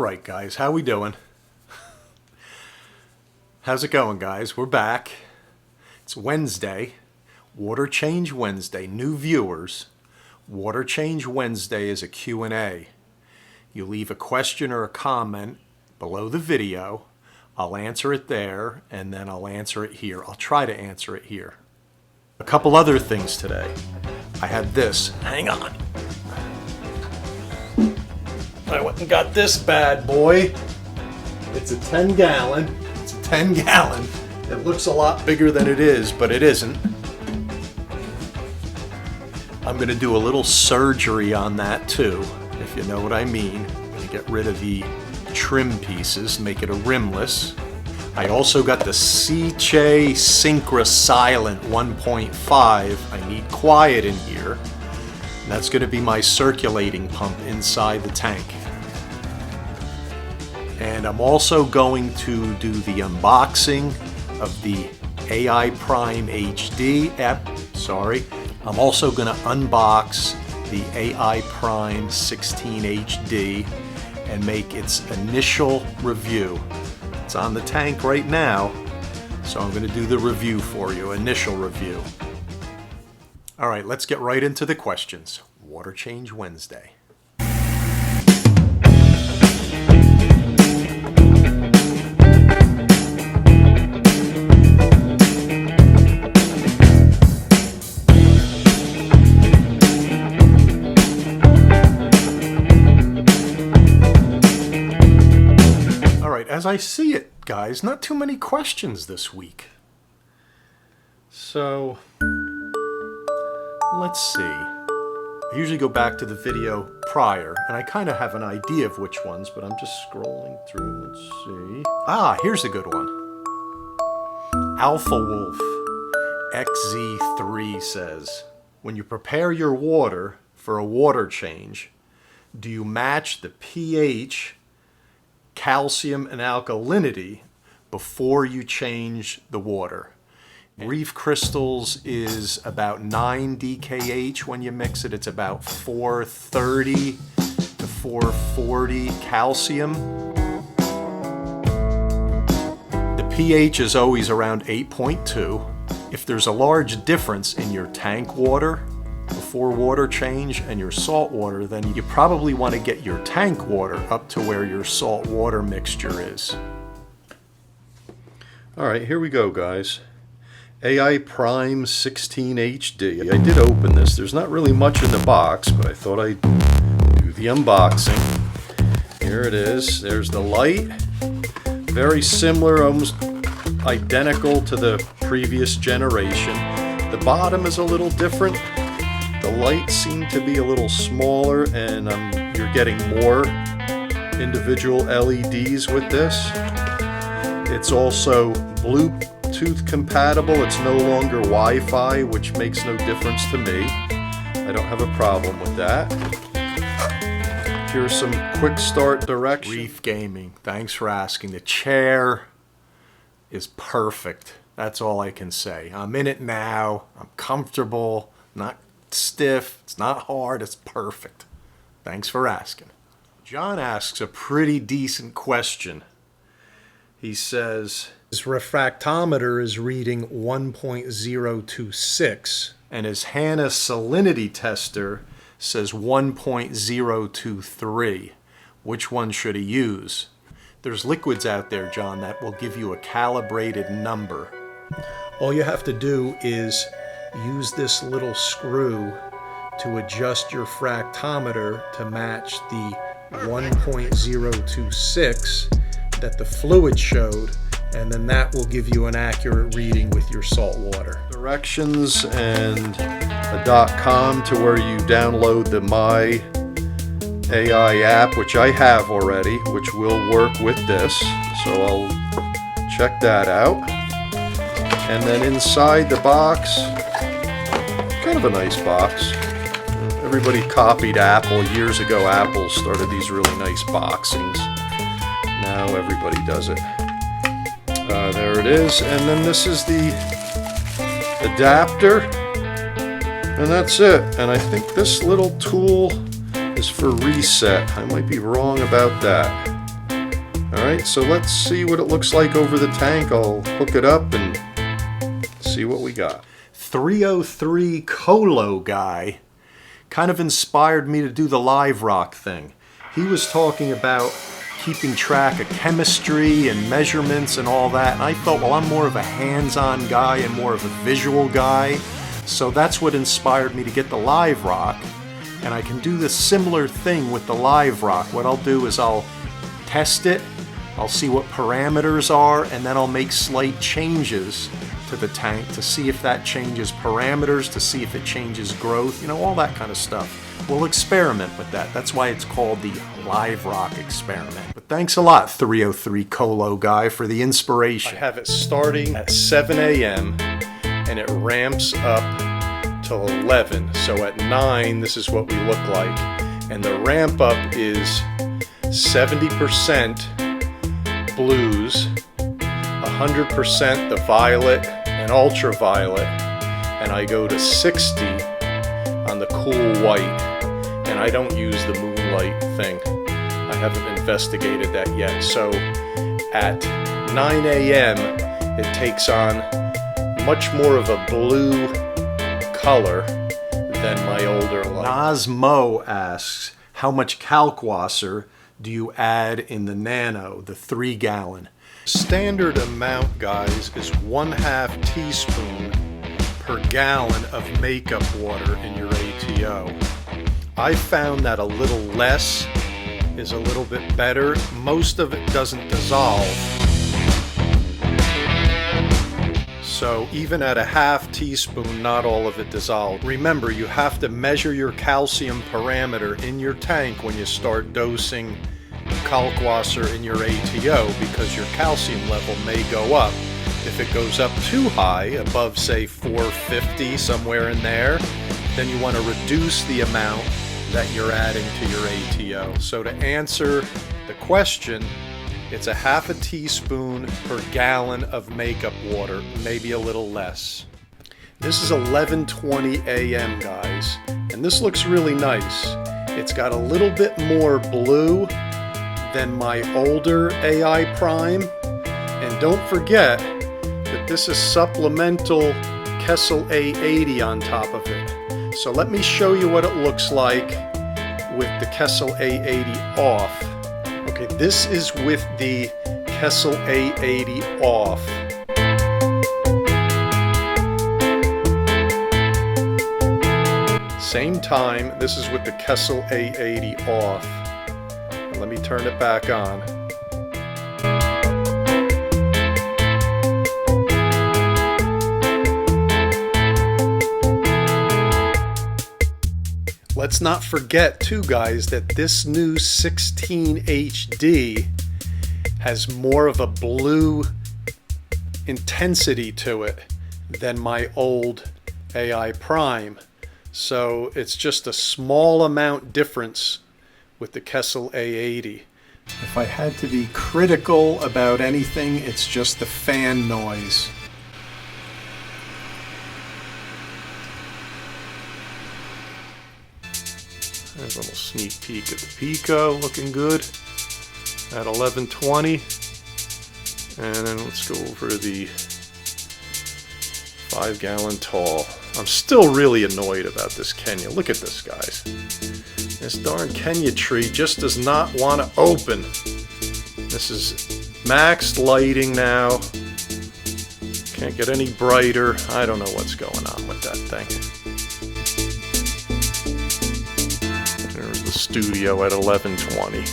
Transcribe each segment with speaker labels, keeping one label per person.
Speaker 1: Alright guys, how we doing? How's it going guys? We're back. It's Wednesday. Water Change Wednesday. New viewers. Water Change Wednesday is a Q&A. You leave a question or a comment below the video. I'll answer it there, and then I'll answer it here. I'll try to answer it here. A couple other things today. I had this. Hang on. I went and got this bad boy. It's a 10-gallon. It's a 10-gallon. It looks a lot bigger than it is, but it isn't. I'm going to do a little surgery on that too, if you know what I mean. I'm going to get rid of the trim pieces, make it a rimless. I also got the Seche Synchra Silent 1.5. I need quiet in here. And that's going to be my circulating pump inside the tank. And I'm also going to do the unboxing of the AI Prime HD app. I'm also going to unbox the AI Prime 16 HD and make its initial review. It's on the tank right now, so I'm going to do the review for you, initial review. All right, let's get right into the questions. Water Change Wednesday. As I see it, guys, not too many questions this week. So, let's see. I usually go back to the video prior, and I kind of have an idea of which ones, but I'm just scrolling through. Let's see. Ah, here's a good one. Alpha Wolf XZ3 says, when you prepare your water for a water change, do you match the pH, calcium, and alkalinity before you change the water? Reef crystals is about 9 DKH when you mix it. It's about 430 to 440 calcium. The pH is always around 8.2. If there's a large difference in your tank water before water change and your salt water, then you probably want to get your tank water up to where your salt water mixture is. All right, here we go, guys. AI Prime 16 HD. I did open this. There's not really much in the box, but I thought I'd do the unboxing. Here it is. There's the light. Very similar, almost identical to the previous generation. The bottom is a little different. The lights seem to be a little smaller, and you're getting more individual LEDs with this. It's also Bluetooth compatible. It's no longer Wi-Fi, which makes no difference to me. I don't have a problem with that. Here's some quick start directions. Reef Gaming, thanks for asking. The chair is perfect. That's all I can say. I'm in it now. I'm comfortable, not stiff, it's not hard, it's perfect. Thanks for asking. John asks a pretty decent question. He says, his refractometer is reading 1.026 and his Hanna Salinity tester says 1.023. Which one should he use? There's liquids out there, John, that will give you a calibrated number. All you have to do is use this little screw to adjust your fractometer to match the 1.026 that the fluid showed, and then that will give you an accurate reading with your salt water. Directions and a .com to where you download the My AI app, which I have already, which will work with this, so I'll check that out. And then inside the box, kind of a nice box. Everybody copied Apple. Years ago, Apple started these really nice boxings. Now everybody does it. There it is. And then this is the adapter. And that's it. And I think this little tool is for reset. I might be wrong about that. Alright, so let's see what it looks like over the tank. I'll hook it up and see what we got. 303 Colo guy kind of inspired me to do the live rock thing. He was talking about keeping track of chemistry and measurements and all that, and I thought, well, I'm more of a hands-on guy and more of a visual guy, so that's what inspired me to get the live rock. And I can do the similar thing with the live rock. What I'll do is I'll test it, I'll see what parameters are, and then I'll make slight changes to the tank to see if that changes parameters, to see if it changes growth, you know, all that kind of stuff. We'll experiment with that. That's why it's called the live rock experiment. But thanks a lot, 303 Colo guy, for the inspiration. I have it starting at 7 a.m. and it ramps up till 11. So at 9, this is what we look like. And the ramp up is 70% blues, 100% the violet and ultraviolet, and I go to 60 on the cool white. And I don't use the moonlight thing. I haven't investigated that yet. So at 9 a.m. it takes on much more of a blue color than my older light. Nazmo asks, how much Kalkwasser do you add in the Nano, the 3 gallon? Standard amount, guys, is 1/2 teaspoon per gallon of makeup water in your ATO. I found that a little less is a little bit better. Most of it doesn't dissolve. So even at a 1/2 teaspoon, not all of it dissolved. Remember, you have to measure your calcium parameter in your tank when you start dosing Kalkwasser in your ATO, because your calcium level may go up. If it goes up too high, above say 450, somewhere in there, then you want to reduce the amount that you're adding to your ATO. So to answer the question, it's a 1/2 teaspoon per gallon of makeup water, maybe a little less. This is 11:20 a.m. guys, and this looks really nice. It's got a little bit more blue than my older AI Prime, and don't forget that this is supplemental Kessel A80 on top of it. So let me show you what it looks like with the Kessel A80 off. Okay, this is with the Kessel A80 off. Same time, this is with the Kessel A80 off. And let me turn it back on. Let's not forget too, guys, that this new 16 HD has more of a blue intensity to it than my old AI Prime. So it's just a small amount difference with the Kessel A80. If I had to be critical about anything, it's just the fan noise. There's a little sneak peek at the PICO, looking good at 11:20. And then let's go over to the 5 gallon tall. I'm still really annoyed about this Kenya. Look at this, guys. This darn Kenya tree just does not want to open. This is maxed lighting now. Can't get any brighter. I don't know what's going on with that thing. There's the studio at 11:20.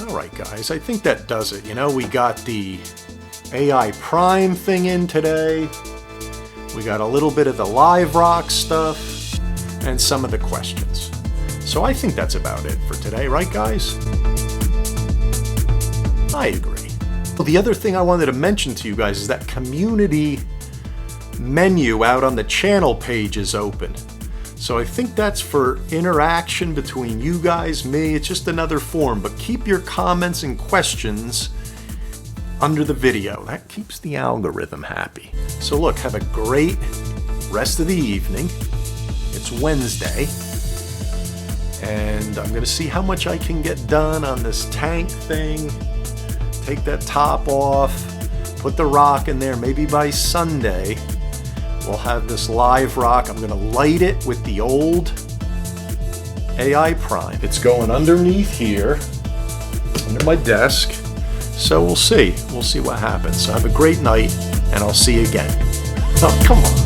Speaker 1: Alright guys, I think that does it. You know, we got the AI Prime thing in today. We got a little bit of the live rock stuff and some of the questions. So I think that's about it for today, right guys? I agree. Well, the other thing I wanted to mention to you guys is that community menu out on the channel page is open. So I think that's for interaction between you guys, me. It's just another form, but keep your comments and questions under the video. That keeps the algorithm happy. So look, have a great rest of the evening. It's Wednesday. and I'm gonna see how much I can get done on this tank thing. Take that top off, put the rock in there. Maybe by Sunday we'll have this live rock. I'm gonna light it with the old AI Prime. It's going underneath here, under my desk. So we'll see what happens. So have a great night, and I'll see you again. Oh, come on.